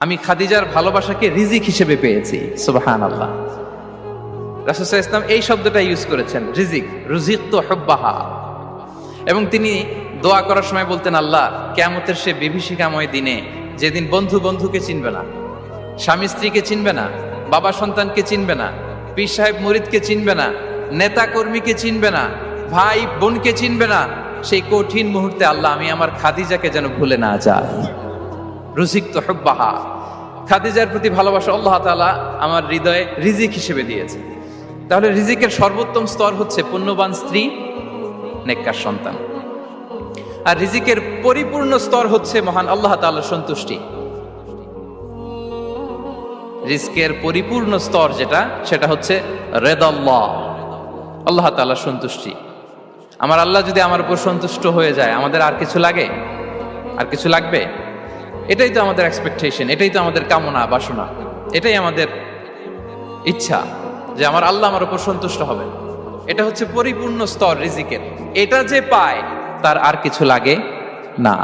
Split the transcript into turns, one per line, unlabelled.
আমি খাদিজার ভালোবাসাকে রিজিক হিসেবে পেয়েছি। সুবহানাল্লাহ। রাসূল সাল্লাল্লাহু আলাইহি ওয়াসাল্লাম এই শব্দটা ইউজ করেছেন, রিজিক, রুজিকতু হুব্বাহা। এবং তিনি দোয়া করার সময় বলতেন, আল্লাহ, কিয়ামতের সে বিভীষিকাময় দিনে, যেদিন বন্ধু বন্ধুকে চিনবে না, স্বামী স্ত্রীকে চিনবে না, বাবা সন্তানকে চিনবে না, পীর সাহেব মুরিদকে চিনবে না, নেতা কর্মীকে চিনবে না, ভাই বোনকে চিনবে না, সেই কঠিন মুহূর্তে আল্লাহ আমি আমার খাদিজাকে যেন ভুলে না যাই। রুজিকতু হুব্বাহা। খাদিজার প্রতি ভালোবাসা আল্লাহ তাআলা আমার হৃদয়ে রিজিক হিসেবে দিয়েছে। তাহলে রিজিকের সর্বোত্তম স্তর হচ্ছে পুণ্যবান স্ত্রী, নেককার সন্তান। আর রিজিকের পরিপূর্ণ স্তর হচ্ছে মহান আল্লাহ তাআলার সন্তুষ্টি। রিজকের পরিপূর্ণ স্তর যেটা, সেটা হচ্ছে রিদাল্লাহ, আল্লাহ তাআলার সন্তুষ্টি। আমার আল্লাহ যদি আমার উপর সন্তুষ্ট হয়ে যায়, আমাদের আর কিছু লাগে? আর কিছু লাগবে? এটাই তো আমাদের এক্সপেকটেশন, এটাই তো আমাদের কামনা বাসনা, এটাই আমাদের ইচ্ছা যে আমার আল্লাহ আমার উপর সন্তুষ্ট হবে। এটা হচ্ছে পরিপূর্ণ স্তর রিজিকের। এটা যে পায় তার আর কিছু লাগে না।